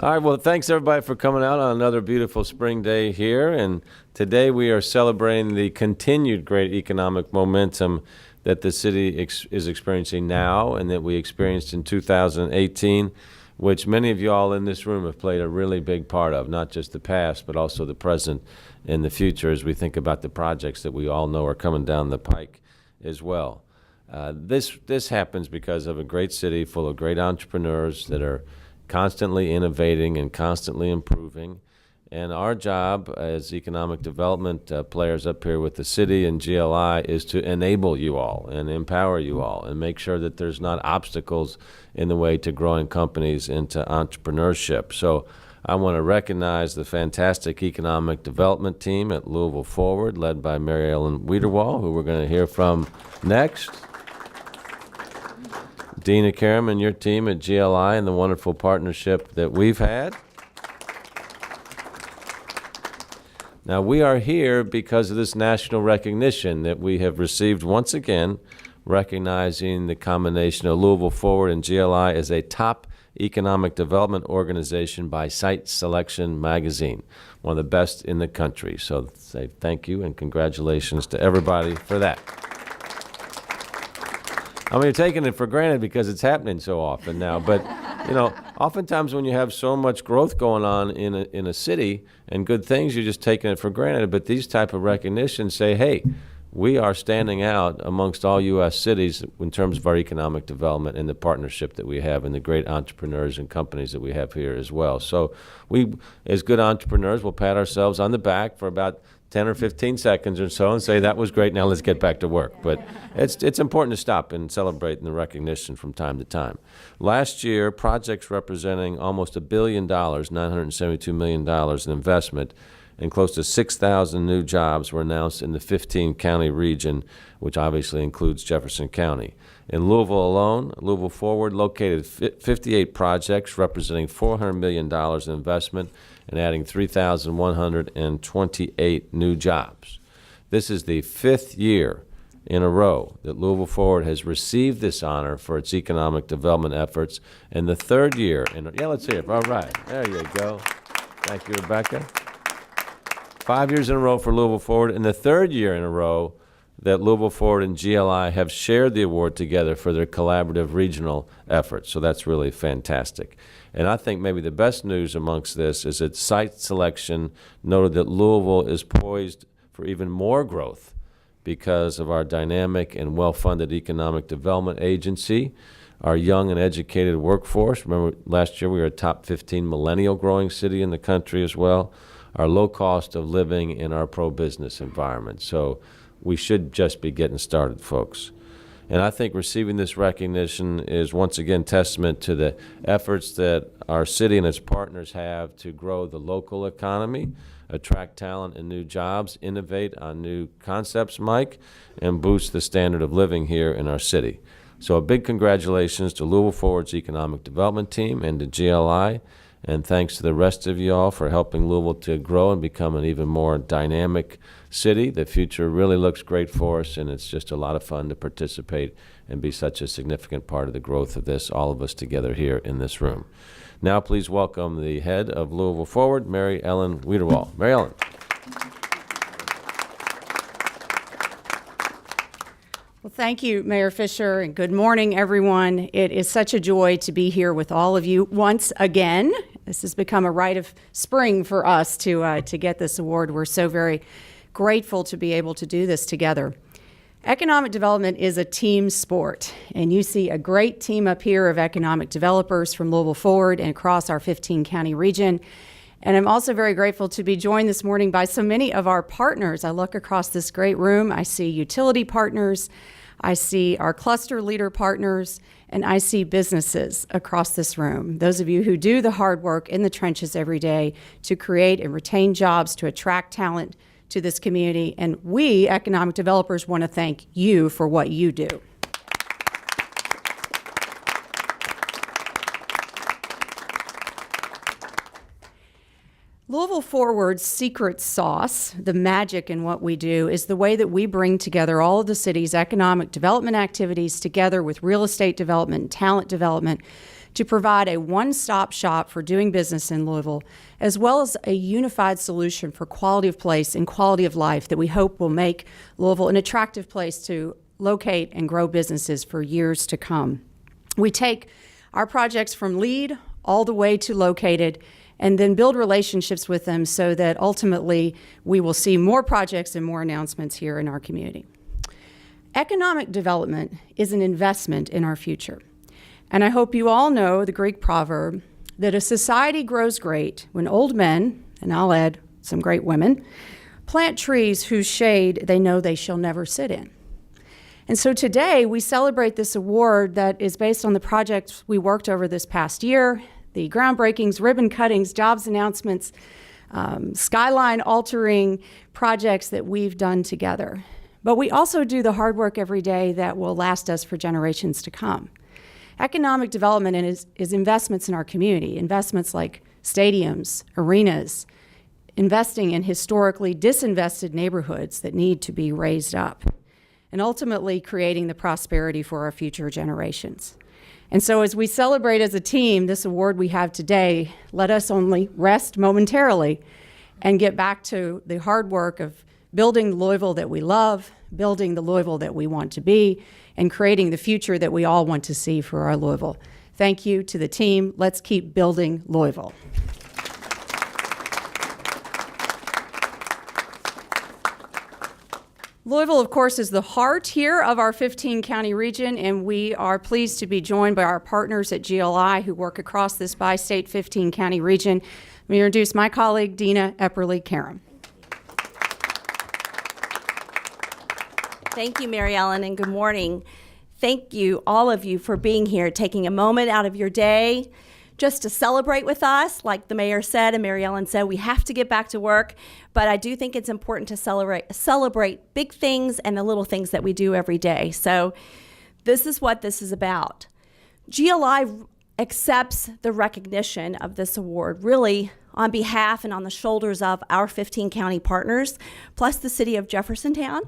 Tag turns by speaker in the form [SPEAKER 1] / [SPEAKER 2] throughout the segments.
[SPEAKER 1] All right, well, thanks everybody for coming out on another beautiful spring day here. And today we are celebrating the continued great economic momentum that the city is experiencing now and that we experienced in 2018, which many of you all in this room have played a really big part of, not just the past, but also the present and the future as we think about the projects that we all know are coming down the pike as well. This happens because of a great city full of great entrepreneurs that are constantly innovating and constantly improving. And our job as economic development players up here with the city and GLI is to enable you all and empower you all and make sure that there's not obstacles in the way to growing companies into entrepreneurship. So I want to recognize the fantastic economic development team at Louisville Forward, led by Mary Ellen Wiederwall, who we're going to hear from next. Dina Karam and your team at GLI and the wonderful partnership that we've had. Now, we are here because of this national recognition that we have received once again, recognizing the combination of Louisville Forward and GLI as a top economic development organization by Site Selection magazine, one of the best in the country. So say thank you and congratulations to everybody for that. I mean, you're taking it for granted because it's happening so often now. But, you know, oftentimes when you have so much growth going on in a city and good things, you're just taking it for granted. But these type of recognitions say, hey, we are standing out amongst all U.S. cities in terms of our economic development and the partnership that we have and the great entrepreneurs and companies that we have here as well. So we, as good entrepreneurs, will pat ourselves on the back for about 10 or 15 seconds or so and say, that was great, now let's get back to work. But it's important to stop and celebrate the recognition from time to time. Last year, projects representing almost $1 billion, $972 million in investment, and close to 6,000 new jobs were announced in the 15-county region, which obviously includes Jefferson County. In Louisville alone, Louisville Forward located 58 projects representing $400 million in investment and adding 3,128 new jobs. This is the 5th year in a row that Louisville Forward has received this honor for its economic development efforts, and the 3rd year yeah, let's hear it. All right, there you go. Thank you, Rebecca. 5 years in a row for Louisville Forward, and the 3rd year in a row that Louisville Forward and GLI have shared the award together for their collaborative regional efforts. So that's really fantastic. And I think maybe the best news amongst this is that Site Selection noted that Louisville is poised for even more growth because of our dynamic and well-funded economic development agency, our young and educated workforce. Remember, last year we were a top 15 millennial growing city in the country as well, our low cost of living, and our pro-business environment. So we should just be getting started, folks. And I think receiving this recognition is once again testament to the efforts that our city and its partners have to grow the local economy, attract talent and new jobs, innovate on new concepts, Mike, and boost the standard of living here in our city. So a big congratulations to Louisville Forward's economic development team and to GLI. And thanks to the rest of you all for helping Louisville to grow and become an even more dynamic city. The future really looks great for us, and it's just a lot of fun to participate and be such a significant part of the growth of this, all of us together here in this room. Now please welcome the head of Louisville Forward, Mary Ellen Wiederwall. Mary Ellen.
[SPEAKER 2] Well, thank you, Mayor Fisher, and good morning, everyone. It is such a joy to be here with all of you once again. This has become a rite of spring for us to get this award. We're so very grateful to be able to do this together. Economic development is a team sport, and you see a great team up here of economic developers from Louisville Forward and across our 15-county region. And I'm also very grateful to be joined this morning by so many of our partners. I look across this great room, I see utility partners, I see our cluster leader partners, and I see businesses across this room. Those of you who do the hard work in the trenches every day to create and retain jobs, to attract talent to this community. And we, economic developers, want to thank you for what you do. Louisville Forward's secret sauce, the magic in what we do, is the way that we bring together all of the city's economic development activities together with real estate development and talent development to provide a one-stop shop for doing business in Louisville, as well as a unified solution for quality of place and quality of life that we hope will make Louisville an attractive place to locate and grow businesses for years to come. We take our projects from lead all the way to located and then build relationships with them so that ultimately we will see more projects and more announcements here in our community. Economic development is an investment in our future. And I hope you all know the Greek proverb that a society grows great when old men, and I'll add some great women, plant trees whose shade they know they shall never sit in. And so today we celebrate this award that is based on the projects we worked over this past year, the groundbreakings, ribbon cuttings, jobs announcements, skyline altering projects that we've done together. But we also do the hard work every day that will last us for generations to come. Economic development is investments in our community, investments like stadiums, arenas, investing in historically disinvested neighborhoods that need to be raised up, and ultimately creating the prosperity for our future generations. And so as we celebrate as a team this award we have today, let us only rest momentarily and get back to the hard work of building the Louisville that we love, building the Louisville that we want to be, and creating the future that we all want to see for our Louisville. Thank you to the team. Let's keep building Louisville. Louisville, of course, is the heart here of our 15-county region, and we are pleased to be joined by our partners at GLI who work across this bi-state 15-county region. Let me introduce my colleague, Dina Epperly-Karam.
[SPEAKER 3] Thank you, Mary Ellen, and good morning. Thank you, all of you, for being here, taking a moment out of your day just to celebrate with us. Like the mayor said and Mary Ellen said, we have to get back to work, but I do think it's important to celebrate big things and the little things that we do every day. So this is what this is about. GLI accepts the recognition of this award, really on behalf and on the shoulders of our 15 county partners, plus the city of Jeffersontown.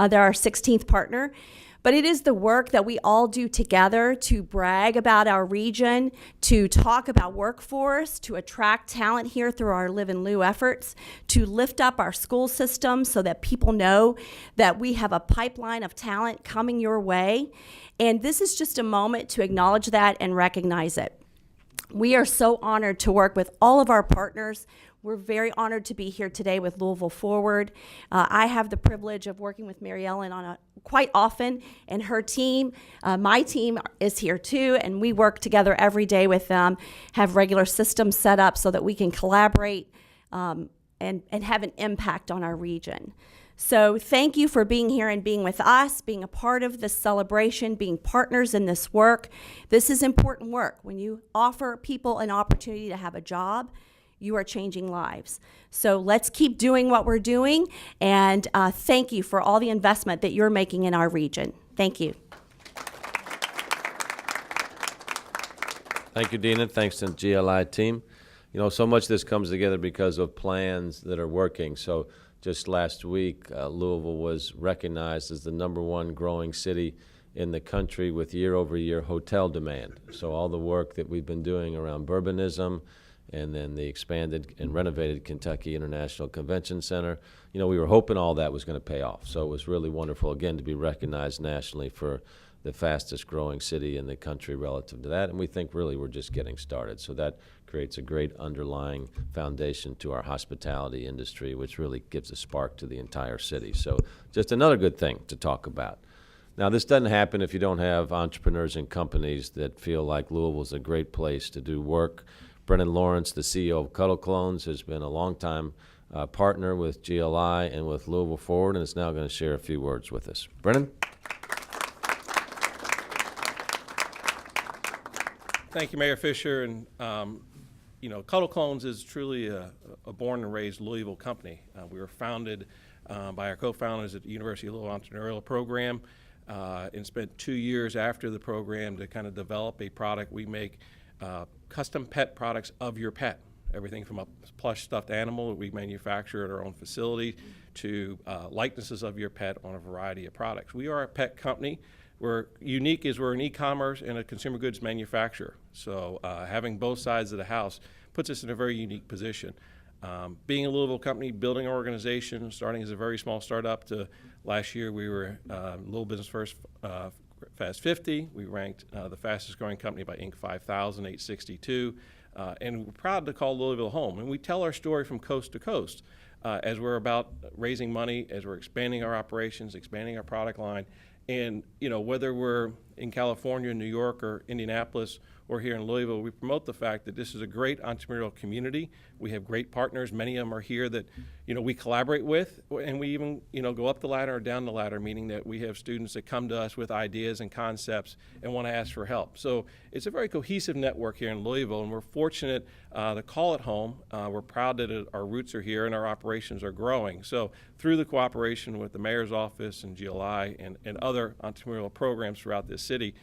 [SPEAKER 3] They're our 16th partner. But it is the work that we all do together to brag about our region, to talk about workforce, to attract talent here through our Live in Lieu efforts, to lift up our school system so that people know that we have a pipeline of talent coming your way. And this is just a moment to acknowledge that and recognize it. We are so honored to work with all of our partners. We're very honored to be here today with Louisville Forward. I have the privilege of working with Mary Ellen quite often, and her team, my team is here too, and we work together every day with them, have regular systems set up so that we can collaborate and have an impact on our region. So thank you for being here and being with us, being a part of this celebration, being partners in this work. This is important work. When you offer people an opportunity to have a job, you are changing lives. So let's keep doing what we're doing, and thank you for all the investment that you're making in our region. Thank you.
[SPEAKER 1] Thank you, Dina. Thanks to the GLI team. You know, so much of this comes together because of plans that are working. So just last week, Louisville was recognized as the #1 growing city in the country with year-over-year hotel demand. So all the work that we've been doing around Bourbonism, and then the expanded and renovated Kentucky International Convention Center, you know, we were hoping all that was going to pay off. So it was really wonderful, again, to be recognized nationally for the fastest growing city in the country relative to that. And we think really we're just getting started. So that creates a great underlying foundation to our hospitality industry, which really gives a spark to the entire city. So just another good thing to talk about. Now, this doesn't happen if you don't have entrepreneurs and companies that feel like Louisville's a great place to do work. Brennan Lawrence, the CEO of Cuddle Clones, has been a longtime partner with GLI and with Louisville Forward, and is now going to share a few words with us. Brennan?
[SPEAKER 4] Thank you, Mayor Fisher. And you know, Cuddle Clones is truly a born and raised Louisville company. We were founded by our co-founders at the University of Louisville Entrepreneurial Program, and spent 2 years after the program to kind of develop a product. We make custom pet products of your pet. everything from a plush stuffed animal that we manufacture at our own facility to likenesses of your pet on a variety of products. We are a pet company. We're unique is we're an e-commerce and a consumer goods manufacturer. So having both sides of the house puts us in a very unique position. Being a Louisville company, building our organization, starting as a very small startup to last year we were Louisville Business First Fast 50. We ranked the fastest growing company by Inc. 5000, 862. And we're proud to call Louisville home. And we tell our story from coast to coast as we're about raising money, as we're expanding our operations, expanding our product line. And, you know, whether we're in California, New York, or Indianapolis, or here in Louisville, we promote the fact that this is a great entrepreneurial community. We have great partners. Many of them are here that, you know, we collaborate with, and we even, you know, go up the ladder or down the ladder, meaning that we have students that come to us with ideas and concepts and want to ask for help. So it's a very cohesive network here in Louisville, and we're fortunate to call it home. We're proud that our roots are here and our operations are growing. So through the cooperation with the mayor's office and GLI and other entrepreneurial programs throughout this city,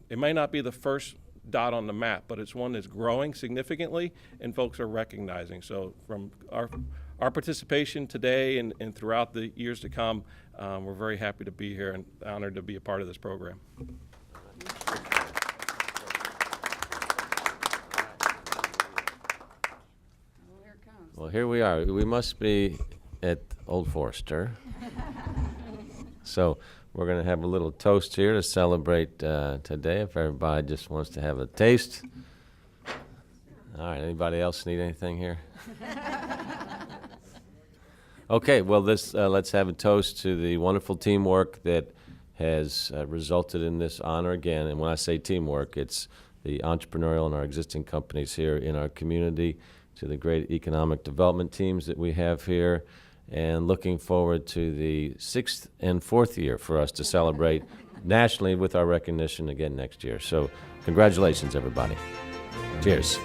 [SPEAKER 4] it may not be the first dot on the map, but it's one that's growing significantly and folks are recognizing. So from our participation today and throughout the years to come, we're very happy to be here and honored to be a part of this program.
[SPEAKER 1] Well, here we are. We must be at Old Forester. So we're going to have a little toast here to celebrate today, if everybody just wants to have a taste. All right, anybody else need anything here? Okay, well, let's have a toast to the wonderful teamwork that has resulted in this honor again. And when I say teamwork, it's the entrepreneurial and our existing companies here in our community, to the great economic development teams that we have here, and looking forward to the 6th and 4th year for us to celebrate nationally with our recognition again next year. So congratulations, everybody. Cheers.